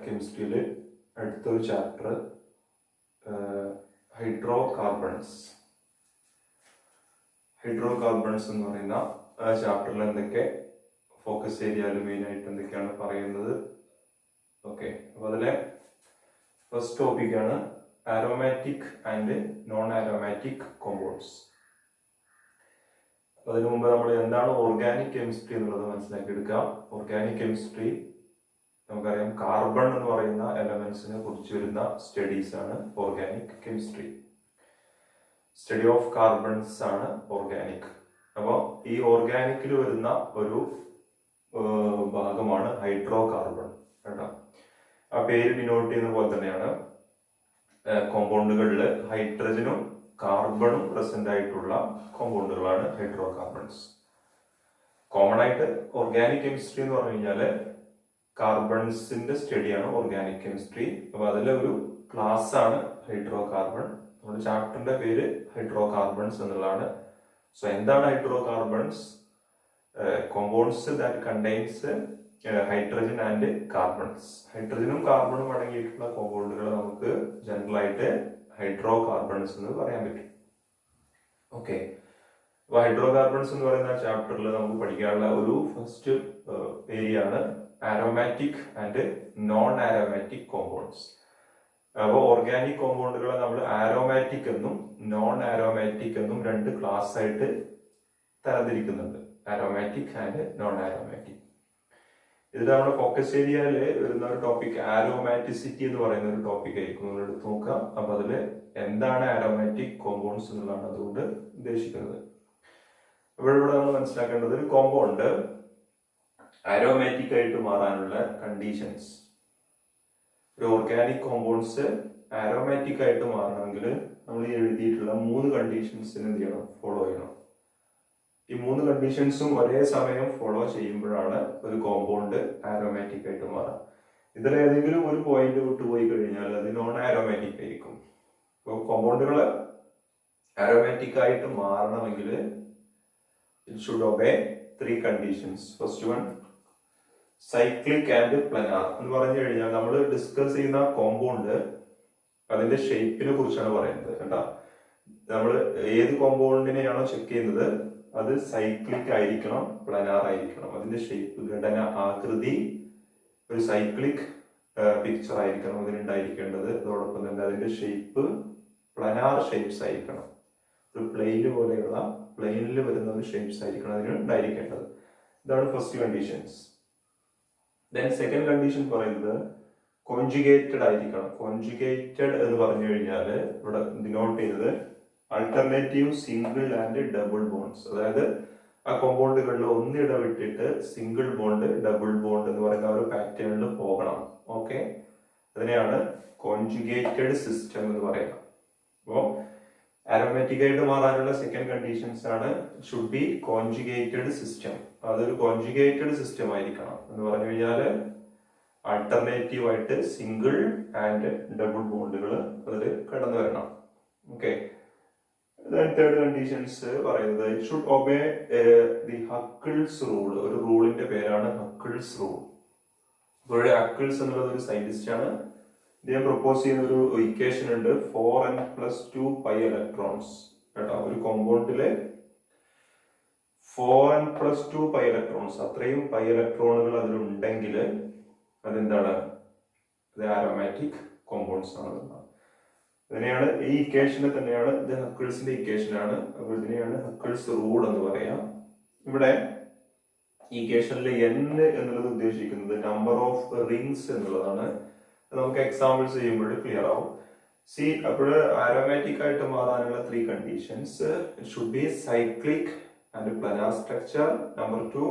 കെമിസ്ട്രിയിലെ അടുത്തൊരു chapter hydrocarbons എന്ന് പറയുന്ന ചാപ്റ്ററിൽ എന്തൊക്കെ ഫോക്കസ് ഏരിയയിൽ മെയിനായിട്ട് എന്തൊക്കെയാണ് പറയുന്നത്. ഓക്കെ, അപ്പോൾ അതിലെ ഫസ്റ്റ് ടോപ്പിക്കാണ് aromatic and non aromatic compounds. അതിനു മുമ്പ് നമ്മൾ എന്താണ് ഓർഗാനിക് കെമിസ്ട്രി എന്നുള്ളത് മനസ്സിലാക്കി എടുക്കാം. ഓർഗാനിക് കെമിസ്ട്രി നമുക്കറിയാം, കാർബൺ എന്ന് പറയുന്ന എലമെന്റ്സിനെ കുറിച്ച് വരുന്ന സ്റ്റഡീസ് ആണ് organic chemistry. Study of carbons ആണ് ഓർഗാനിക്. അപ്പോൾ ഈ ഓർഗാനിക്കിൽ വരുന്ന ഒരു ഭാഗമാണ് ഹൈഡ്രോ കാർബൺ കേട്ടോ. ആ പേര് ഡിനോട്ട് ചെയ്യുന്ന പോലെ തന്നെയാണ് കോമ്പൗണ്ടുകളിൽ ഹൈഡ്രജനും കാർബണും പ്രസന്റ് ആയിട്ടുള്ള കോമ്പൗണ്ടുകളാണ് ഹൈഡ്രോ കാർബൺസ്. കോമൺ ആയിട്ട് ഓർഗാനിക് കെമിസ്ട്രി എന്ന് പറഞ്ഞു കഴിഞ്ഞാൽ കാർബൺസിന്റെ സ്റ്റഡിയാണ് ഓർഗാനിക് കെമിസ്ട്രി. അപ്പൊ അതിലെ ഒരു ക്ലാസ് ആണ് ഹൈഡ്രോ കാർബൺ. നമ്മുടെ ചാപ്റ്ററിന്റെ പേര് ഹൈഡ്രോ കാർബൺസ് എന്നുള്ളതാണ്. സോ എന്താണ് hydrocarbons? Compounds that contains hydrogen and carbons. ഹൈഡ്രജനും കാർബണും അടങ്ങിയിട്ടുള്ള കോമ്പൗണ്ടുകൾ നമുക്ക് ജനറൽ ആയിട്ട് ഹൈഡ്രോ കാർബൺസ് എന്ന് പറയാൻ പറ്റും. ഓക്കെ, അപ്പൊ ഹൈഡ്രോ കാർബൺസ് എന്ന് പറയുന്ന ചാപ്റ്ററിൽ നമുക്ക് പഠിക്കാനുള്ള ഒരു ഫസ്റ്റ് ഏരിയ ആണ് aromatic and non aromatic compounds. അപ്പോൾ ഓർഗാനിക് കോമ്പൗണ്ടുകളെ നമ്മൾ ആരോമാറ്റിക് എന്നും നോൺ ആരോമാറ്റിക് എന്നും രണ്ട് ക്ലാസ് ആയിട്ട് തരംതിരിക്കുന്നുണ്ട്. Aromatic and non aromatic. ഇതിൽ നമ്മുടെ ഫോക്കസ് ഏരിയയിൽ വരുന്ന ഒരു ടോപ്പിക് ആരോമാറ്റിസിറ്റി എന്ന് പറയുന്ന ഒരു ടോപ്പിക് ആയിരിക്കും നമ്മൾ എടുത്ത് നോക്കാം. അപ്പൊ അതിൽ എന്താണ് ആരോമാറ്റിക് കോമ്പൗണ്ട്സ് എന്നുള്ളതാണ് അതുകൊണ്ട് ഉദ്ദേശിക്കുന്നത്. ഇവിടെ നമ്മൾ മനസ്സിലാക്കേണ്ടത്, ഒരു കോമ്പൗണ്ട് ആരോമാറ്റിക് ആയിട്ട് മാറാനുള്ള കണ്ടീഷൻസ്. ഒരു ഓർഗാനിക് കോമ്പൗണ്ട്സ് ആരോമാറ്റിക് ആയിട്ട് മാറണമെങ്കിൽ നമ്മൾ ഈ എഴുതിയിട്ടുള്ള 3 കണ്ടീഷൻസിന് എന്ത് ചെയ്യണം? ഫോളോ ചെയ്യണം. ഈ 3 കണ്ടീഷൻസും ഒരേ സമയം ഫോളോ ചെയ്യുമ്പോഴാണ് ഒരു കോമ്പൗണ്ട് ആരോമാറ്റിക് ആയിട്ട് മാറാം. ഇതിൽ ഏതെങ്കിലും ഒരു പോയിന്റ് വിട്ടുപോയി കഴിഞ്ഞാൽ അത് നോൺ ആരോമാറ്റിക് ആയിരിക്കും. അപ്പോൾ കോമ്പൗണ്ടുകൾ ആരോമാറ്റിക് ആയിട്ട് മാറണമെങ്കിൽ it should obey 3 conditions. First one, cyclic and planar എന്ന് പറഞ്ഞു കഴിഞ്ഞാൽ നമ്മൾ ഡിസ്കസ് ചെയ്യുന്ന കോമ്പൗണ്ട് അതിന്റെ ഷേപ്പിനെ കുറിച്ചാണ് പറയുന്നത് കേട്ടോ. നമ്മൾ ഏത് കോമ്പൗണ്ടിനെയാണോ ചെക്ക് ചെയ്യുന്നത് അത് സൈക്ലിക് ആയിരിക്കണം, പ്ലനാർ ആയിരിക്കണം. അതിന്റെ ഷേപ്പ്, ഘടന, ആകൃതി ഒരു സൈക്ലിക് പിക്ചർ ആയിരിക്കണം അതിനുണ്ടായിരിക്കേണ്ടത്. അതോടൊപ്പം തന്നെ അതിന്റെ ഷേപ്പ് പ്ലനാർ ഷേപ്സ് ആയിരിക്കണം. ഒരു പ്ലെയിന് പോലെയുള്ള പ്ലെയിനിൽ വരുന്ന ഒരു ഷേപ്സ് ആയിരിക്കണം അതിന് ഉണ്ടായിരിക്കേണ്ടത്. ഇതാണ് first conditions. Then second condition പറയുന്നത് കോൺജുഗേറ്റഡ് ആയിരിക്കണം. കോൺജുഗേറ്റഡ് എന്ന് പറഞ്ഞു കഴിഞ്ഞാൽ ഇവിടെ ഡിനോട്ട് ചെയ്തത് alternative single and double bonds. അതായത് ആ കോമ്പൗണ്ടുകളിൽ ഒന്നിടവിട്ടിട്ട് സിംഗിൾ ബോണ്ട്, ഡബിൾ ബോണ്ട് എന്ന് പറയുന്ന ഒരു പാറ്റേണിൽ പോകണം. ഓക്കെ, അതിനെയാണ് കോൺജുഗേറ്റഡ് സിസ്റ്റം എന്ന് പറയുന്നത്. അപ്പോൾ ആരോമാറ്റിക് ആയിട്ട് മാറാനുള്ള സെക്കൻഡ് കണ്ടീഷൻസ് ആണ് ഷുഡ് ബി കോൺജുഗേറ്റഡ് സിസ്റ്റം. അതൊരു കോൺജുഗേറ്റഡ് സിസ്റ്റം ആയിരിക്കണം എന്ന് പറഞ്ഞു കഴിഞ്ഞാൽ ആൾട്ടർനേറ്റീവ് ആയിട്ട് സിംഗിൾ ആൻഡ് ഡബിൾ ബോണ്ടുകൾ അതിൽ കടന്നു വരണം. ഓക്കെ, തേർഡ് കണ്ടീഷൻസ് പറയുന്നത് it should obey the Huckel's rule. ഒരു റൂളിന്റെ പേരാണ് ഹക്കിൾസ് റൂൾ. ഇവിടെ ഹക്കിൾസ് എന്നുള്ളത് ഒരു സയന്റിസ്റ്റ് ആണ്. ഇദ്ദേഹം പ്രപ്പോസ് ചെയ്യുന്ന ഒരു ഇക്വേഷൻ ഉണ്ട്, 4n+2 പൈ ഇലക്ട്രോൺസ് കേട്ടോ. ഒരു കോമ്പൗണ്ടിലെ 4n+2 പൈ ഇലക്ട്രോൺസ്, അത്രയും പൈ ഇലക്ട്രോണുകൾ അതിലുണ്ടെങ്കിൽ അതെന്താണ്? അത് ആരോമാറ്റിക് കോമ്പൗണ്ട്സ് ആണ്. ഇതിനെയാണ്, ഈ ഇക്വേഷനെ തന്നെയാണ്, ഇത് ഹക്കിൾസിന്റെ ഇക്വേഷൻ ആണ്. അപ്പോൾ ഇതിനെയാണ് ഹക്കിൾസ് റൂൾ എന്ന് പറയാം. ഇവിടെ ഈ ഇക്വേഷനിൽ n എന്നുള്ളത് ഉദ്ദേശിക്കുന്നത് നമ്പർ ഓഫ് റിങ്സ് എന്നുള്ളതാണ്. നമുക്ക് എക്സാമ്പിൾസ് ചെയ്യുമ്പോൾ ക്ലിയർ ആവും. സി, അപ്പോൾ ആരോമാറ്റിക് ആയിട്ട് മാറാനുള്ള 3 conditions. It should be cyclic and planar structure. Number 2,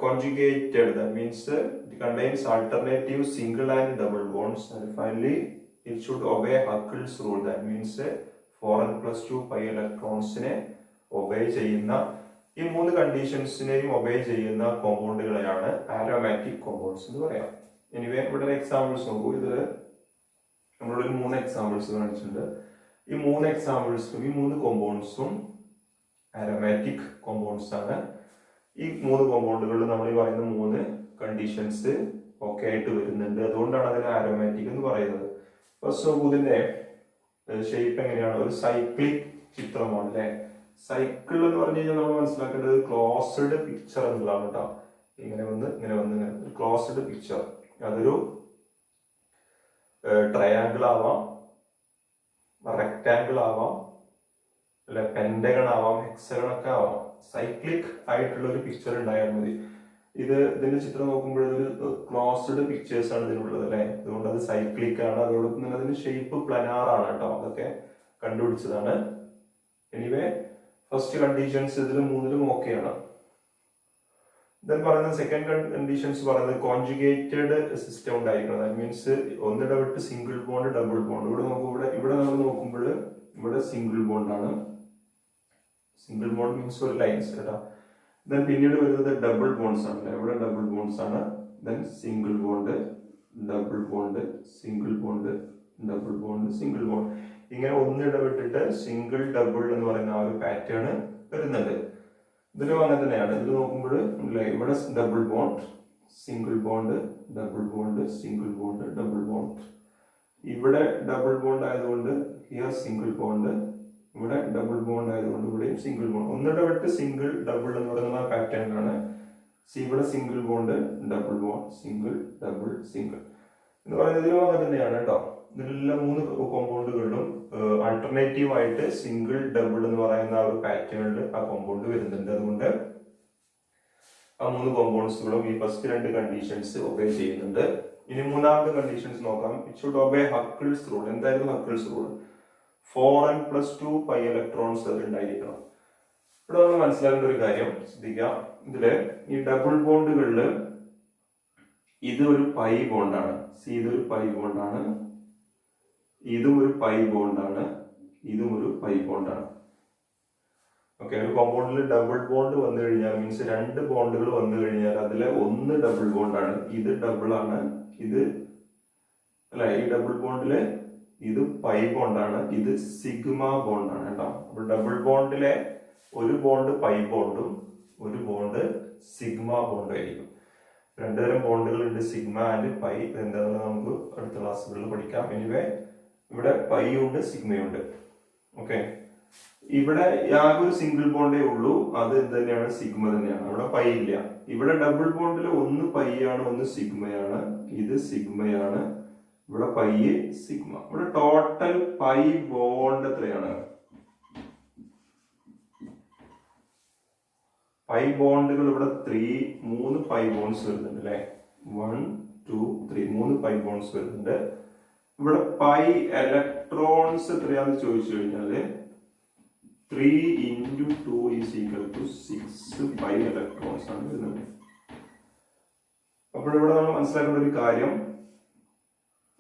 conjugated, that means it contains alternative single and double bonds. And finally it should obey Huckel's rule, that means 4n+2 pi electrons ne obey ചെയ്യുന്ന ഈ 3 കണ്ടീഷൻസിനെയും obey ചെയ്യുന്ന കോമ്പൗണ്ടുകളെയാണ് aromatic compounds എന്ന് പറയാം. Anyway ഇവിടെ examples നോക്കൂ. ഇത് നമ്മളൊരു 3 examples കാണിച്ചിട്ടുണ്ട്. ഈ 3 എക്സാമ്പിൾസും ഈ 3 കോമ്പൗണ്ട്സും ആരോമാറ്റിക് കോമ്പൗണ്ട്സ് ആണ്. ഈ 3 കോമ്പൗണ്ടുകളിൽ നമ്മൾ ഈ പറയുന്ന 3 കണ്ടീഷൻസ് ഒക്കെ ആയിട്ട് വരുന്നുണ്ട്. അതുകൊണ്ടാണ് അതിന് ആരോമാറ്റിക് എന്ന് പറയുന്നത്. ഫസ്റ്റ് ഓഫ് ഇതിന്റെ ഷേപ്പ് എങ്ങനെയാണ്? ഒരു സൈക്ലിക് ചിത്രമാണ് അല്ലെ. സൈക്കിൾ എന്ന് പറഞ്ഞു കഴിഞ്ഞാൽ നമ്മൾ മനസ്സിലാക്കേണ്ടത് ക്ലോസ്ഡ് പിക്ചർ എന്നുള്ളതാണ് കേട്ടോ. ഇങ്ങനെ വന്ന് ഇങ്ങനെ ക്ലോസ്ഡ് പിക്ചർ. അതൊരു ട്രയാങ്കിൾ ആവാം, റെക്ടാങ്കിൾ ആവാം, അല്ലെ പെന്റഗൺ ആവാം, ഹെക്സഗൺ ഒക്കെ ആവാം. സൈക്ലിക് ആയിട്ടുള്ള ഒരു പിക്ചർ ഉണ്ടായാൽ മതി. ഇതിന്റെ ചിത്രം നോക്കുമ്പോൾ ഒരു ക്ലോസ്ഡ് പിക്ചേഴ്സ് ആണ് ഇതിനുള്ളത് അല്ലെ. അതുകൊണ്ട് അത് സൈക്ലിക് ആണ്. അതോടൊപ്പം തന്നെ അതിന്റെ ഷേപ്പ് പ്ലനാർ ആണ് കേട്ടോ. അതൊക്കെ കണ്ടുപിടിച്ചതാണ്. എനിവേ ഫസ്റ്റ് കണ്ടീഷൻസ് ഇതിൽ മൂന്നിലും ഓക്കെയാണ്. ദെൻ പറയുന്നത് സെക്കൻഡ് കണ്ടീഷൻസ് പറയുന്നത് കോൺജുഗേറ്റഡ് സിസ്റ്റം ഉണ്ടായിരിക്കണം. ദാറ്റ് മീൻസ് ഒന്നിടവിട്ട് സിംഗിൾ ബോണ്ട്, ഡബിൾ ബോണ്ട്. ഇവിടെ നമ്മൾ നോക്കുമ്പോൾ ഇവിടെ സിംഗിൾ ബോണ്ട് ആണ്. സിംഗിൾ ബോണ്ട് മീൻസ് ഒരു ലൈൻസ് കേട്ടോ. ദെൻ പിന്നീട് വരുന്നത് ഡബിൾ ബോണ്ട്സ് ആണ്. ഇവിടെ ഡബിൾ ബോണ്ട്സ് ആണ്. Then single bond, double bond, single bond, double bond, single bond. ഇങ്ങനെ ഒന്നിടവിട്ടിട്ട് സിംഗിൾ ഡബിൾ എന്ന് പറയുന്ന ആ ഒരു പാറ്റേൺ വരുന്നുണ്ട്. ഇതിലും അങ്ങനെ തന്നെയാണ്. ഇതിൽ നോക്കുമ്പോൾ ഇവിടെ double bond, single bond, double bond, single bond, double bond. ഇവിടെ ഡബിൾ ബോണ്ട് ആയതുകൊണ്ട് ഹിയർ സിംഗിൾ ബോണ്ട്, ഇവിടെ ഡബിൾ ബോണ്ട് ആയതുകൊണ്ട് ഇവിടെയും സിംഗിൾ ബോണ്ട്. ഒന്നിടവിട്ട് സിംഗിൾ ഡബിൾ എന്ന് പറയുന്ന പാറ്റേൺ ആണ്. ഇവിടെ single bond, double bond, single double single എന്ന് പറയുന്നത് ഇതിലും അങ്ങനെ തന്നെയാണ് കേട്ടോ. ഇതിലെല്ലാം മൂന്ന് കോമ്പൗണ്ടുകളിലും ആൾട്ടർനേറ്റീവ് ആയിട്ട് സിംഗിൾ ഡബിൾ എന്ന് പറയുന്ന ആ ഒരു പാറ്റേണിൽ ആ കോമ്പൗണ്ട് വരുന്നുണ്ട്. അതുകൊണ്ട് ആ മൂന്ന് കോമ്പൗണ്ട്സുകളും ഈ ഫസ്റ്റ് രണ്ട് കണ്ടീഷൻസ് ഒബേ ചെയ്യുന്നുണ്ട്. ഇനി മൂന്നാമത്തെ കണ്ടീഷൻസ് നോക്കാം. It should obey Huckel's rule. എന്തായിരുന്നു Huckel's rule? 4n+2 pi electrons അത് ഉണ്ടായിരിക്കണം. ഇവിടെ നമ്മൾ മനസ്സിലാക്കേണ്ട ഒരു കാര്യം ശ്രദ്ധിക്കാം. ഇതില് ഈ ഡബിൾ ബോണ്ടുകളില് ഇത് ഒരു പൈ ബോണ്ടാണ്. ഇതൊരു പൈ ബോണ്ടാണ്, ഇതും ഒരു പൈ ബോണ്ടാണ്, ഇതും ഒരു പൈ ബോണ്ടാണ്. ഓക്കെ, ഒരു കോമ്പൗണ്ടിൽ ഡബിൾ ബോണ്ട് വന്നു കഴിഞ്ഞാൽ മീൻസ് രണ്ട് ബോണ്ടുകൾ വന്നു കഴിഞ്ഞാൽ അതിലെ ഒന്ന് ഡബിൾ ബോണ്ടാണ്, ഇത് ഡബിൾ ആണ്, ഇത് അല്ലെ ഈ ഡബിൾ ബോണ്ടില് ഇത് പൈ ബോണ്ടാണ്, ഇത് സിഗ്മ ബോണ്ടാണ് കേട്ടോ. അപ്പൊ ഡബിൾ ബോണ്ടിലെ ഒരു ബോണ്ട് പൈ ബോണ്ടും ഒരു ബോണ്ട് സിഗ്മ ബോണ്ടും ആയിരിക്കും. രണ്ടു തരം ബോണ്ടുകൾ ഉണ്ട്, സിഗ്മ ആൻഡ് പൈ. എന്താണെന്ന് നമുക്ക് അടുത്ത ക്ലാസ്സുകളിൽ പഠിക്കാം. എനിവേ ഇവിടെ പൈ ഉണ്ട്, സിഗ്മയുണ്ട്. ഓക്കെ, ഇവിടെ ആകെ ഒരു സിംഗിൾ ബോണ്ടേ ഉള്ളൂ, അത് എന്ത് തന്നെയാണ്? സിഗ്മ തന്നെയാണ്. അവിടെ പൈ ഇല്ല. ഇവിടെ ഡബിൾ ബോണ്ടിൽ ഒന്ന് പൈ ആണ്, ഒന്ന് സിഗ്മയാണ്, ഇത് സിഗ്മയാണ്, ഇവിടെ പൈ സിഗ്മ. ഇവിടെ ടോട്ടൽ പൈ ബോണ്ട് എത്രയാണ്? പൈ ബോണ്ടുകൾ ഇവിടെ 3 പൈ ബോണ്ട്സ് വരുന്നുണ്ട് അല്ലെ. 1 2 3 3 പൈ ബോണ്ട്സ് വരുന്നുണ്ട്. ഇവിടെ പൈ ഇലക്ട്രോൺസ് എത്രയാന്ന് ചോദിച്ചു കഴിഞ്ഞാല് 3 × 2 = 6 പൈ ഇലക്ട്രോൺസ് ആണ് വരുന്നത്. അപ്പോൾ ഇവിടെ നമ്മൾ മനസ്സിലാക്കേണ്ട ഒരു കാര്യം,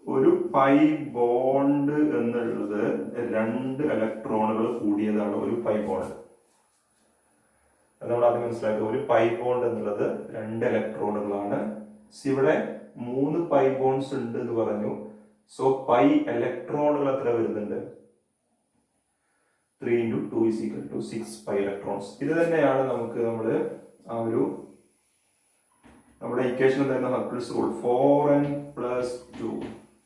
ഒരു പൈ ബോണ്ട് എന്നുള്ളത് 2 ഇലക്ട്രോണുകൾ കൂടിയതാണ് ഒരു പൈ ബോണ്ട്. അത് നമ്മൾ ആദ്യം മനസ്സിലാക്കുക. ഒരു പൈ ബോണ്ട് എന്നുള്ളത് 2 ഇലക്ട്രോണുകളാണ്. ഇവിടെ 3 പൈ ബോണ്ട്സ് ഉണ്ട് എന്ന് പറഞ്ഞു. സോ പൈ ഇലക്ട്രോണുകൾ എത്ര വരുന്നുണ്ട്? 3 × 2 = 6 പൈ ഇലക്ട്രോൺസ്. ഇത് തന്നെയാണ് നമുക്ക് നമ്മുടെ ഇക്വേഷൻ എന്തായിരുന്നു? ഹക്കിൾസ് റൂൾ 4n+2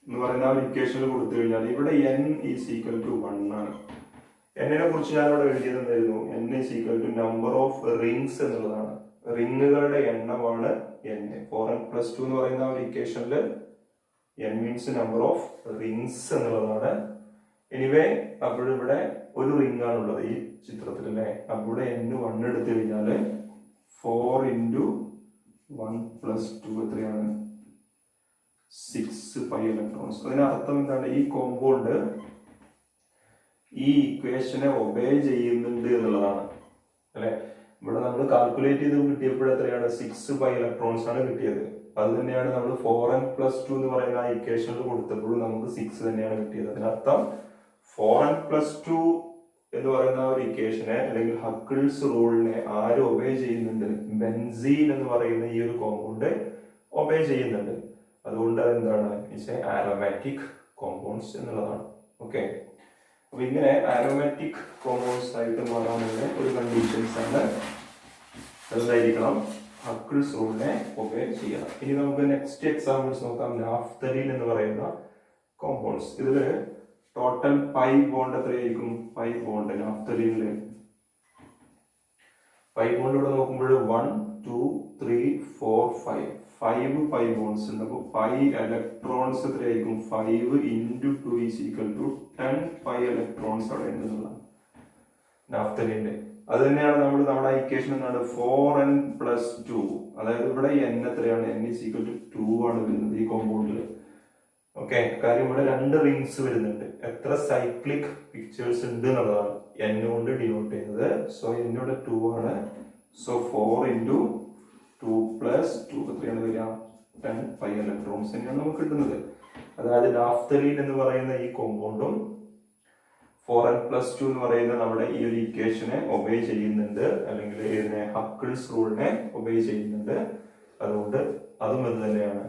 എന്ന് പറയുന്ന ആ ഒരു ഇക്വേഷനിൽ കൊടുത്തു കഴിഞ്ഞാൽ ഇവിടെ n = 1 ആണ്. എന്നിനെ കുറിച്ച് ഞാൻ ഇവിടെ എഴുതിയത് എന്തായിരുന്നു? n നമ്പർ ഓഫ് റിംഗ്സ് എന്നുള്ളതാണ്. റിങ്ങുകളുടെ എണ്ണമാണ് n. 4n+2 എന്ന് പറയുന്ന ആ ഒരു ഇക്വേഷനിൽ n means number of rings എന്നുള്ളതാണ്. എനിവേ അപ്പോഴിവിടെ ഒരു റിംഗ് ആണുള്ളത് ഈ ചിത്രത്തിൽ അല്ലേ. അപ്പോൾ n 1 എടുത്തു കഴിഞ്ഞാൽ 4 × 1+2 എത്രയാണ്? 6 പൈ ഇലക്ട്രോൺസ്. അതിനർത്ഥം എന്താണ്? ഈ കോമ്പൗണ്ട് ഈ ഇക്വേഷനെ ഒബേ ചെയ്യുന്നുണ്ട് എന്നുള്ളതാണ് അല്ലെ. ഇവിടെ നമ്മൾ കാൽക്കുലേറ്റ് ചെയ്ത് കിട്ടിയപ്പോൾ എത്രയാണ്? 6 പൈ ഇലക്ട്രോൺസ് ആണ് കിട്ടിയത്. അത് തന്നെയാണ് നമ്മൾ 4n+2 എന്ന് പറയുന്ന ആ ഇക്വേഷനിൽ കൊടുത്തപ്പോഴും നമുക്ക് 6 തന്നെയാണ് കിട്ടിയത്. അതിനർത്ഥം 4n+2 എന്ന് പറയുന്ന ഒരു ഇക്വേഷനെ അല്ലെങ്കിൽ ഹക്കിൾസ് റൂളിനെ ആര് ഒബേ ചെയ്യുന്നുണ്ട്? ബെൻസീൻ എന്ന് പറയുന്ന ഈ ഒരു കോമ്പൗണ്ട് ഒബേ ചെയ്യുന്നുണ്ട്. അതുകൊണ്ട് അതെന്താണ്? ഇറ്റ്സ് എ ആരോമാറ്റിക് കോമ്പൗണ്ട്സ് എന്നുള്ളതാണ്. ഓക്കെ, അപ്പൊ ഇങ്ങനെ ആരോമാറ്റിക് കോമ്പൗണ്ട്സ് ആയിട്ട് മാറാനുള്ള ഒരു കണ്ടീഷൻസ് ആണ്. എന്തായിരിക്കണം? ഹക്കിൾസ് റൂളിനെ ഒബേ ചെയ്യണം. ഇനി നമുക്ക് നെക്സ്റ്റ് എക്സാമ്പിൾസ് നോക്കാം. നാഫ്തലീൻ എന്ന് പറയുന്ന കോമ്പൗണ്ട്സ്. ഇതില് ടോട്ടൽ പൈ ബോണ്ട് എത്രയായിരിക്കും? പൈ ബോണ്ട് നാഫ്തലീനില് പൈ ബോണ്ട് ഇവിടെ നോക്കുമ്പോൾ 1 2 3 4 5 പൈ ബോണ്ട്സ് ഉണ്ട്. അപ്പോൾ പൈ ഇലക്ട്രോൺസ് എത്രയായിരിക്കും? 5 into 2 is equal to 10 pi electrons അവിടെ ഉണ്ടെന്നുള്ള നാഫ്തലീന്റെ. അത് തന്നെയാണ് നമ്മുടെ ഇക്വേഷൻ എന്നാണ് 4n + 2. അതായത് ഇവിടെ n എത്രയാണ്? n is equal to 2 ആണ് വരുന്നത് ഈ കോമ്പൗണ്ടിൽ. ഓക്കെ, കാര്യം ഇവിടെ 2 റിങ്സ് വരുന്നുണ്ട്. എത്ര സൈക്ലിക് പിക്ചേഴ്സ് ഉണ്ട് എന്നുള്ളതാണ് n കൊണ്ട് ഡിനോട്ട് ചെയ്യുന്നത്. സോ n ഇവിടെ 2 ആണ്. സോ 4 into 2 + 2 എത്രയാണ് വരിക? 10 പൈ ഇലക്ട്രോൺസ് തന്നെയാണ് നമുക്ക് കിട്ടുന്നത്. അതായത് നാഫ്തലീൻ എന്ന് പറയുന്ന ഈ കോമ്പൗണ്ടും 4n + 2 എന്ന് പറയുന്ന നമ്മുടെ ഈ ഒരു ഇക്വേഷനെ ഒബേ ചെയ്യുന്നുണ്ട്, അല്ലെങ്കിൽ ഇതിനെ ഹക്കിൾസ് റൂളിനെ ഒബേ ചെയ്യുന്നുണ്ട്. അതുകൊണ്ട് അതും ഇത് തന്നെയാണ്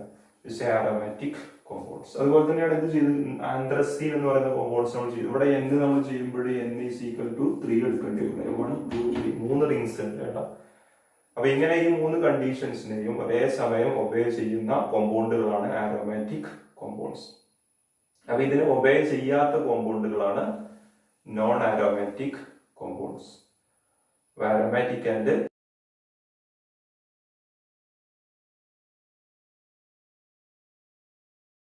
ആരോമാറ്റിക് കോമ്പൗണ്ട്സ്. അതുപോലെ തന്നെയാണ് ഇത് ചെയ്ത് ആന്ത്രസീൻ എന്ന് പറയുന്ന കോമ്പൗണ്ട്സ് നമ്മൾ ചെയ്തു. ഇവിടെ n നമ്മൾ ചെയ്യുമ്പോൾ n is equal to 3 എടുക്കേണ്ടി വരും. 1 2 3 3 റിങ്സ് ഉണ്ട് കേട്ടോ. അപ്പൊ ഇങ്ങനെ ഈ 3 കണ്ടീഷൻസിനെയും ഒരേ സമയം ഒബേ ചെയ്യുന്ന കോമ്പൗണ്ടുകളാണ് ആരോമാറ്റിക് കോമ്പൗണ്ട്സ്. അപ്പൊ ഇതിനെ ഒബേ ചെയ്യാത്ത കോമ്പൗണ്ടുകളാണ് non aromatic compounds. Aromatic and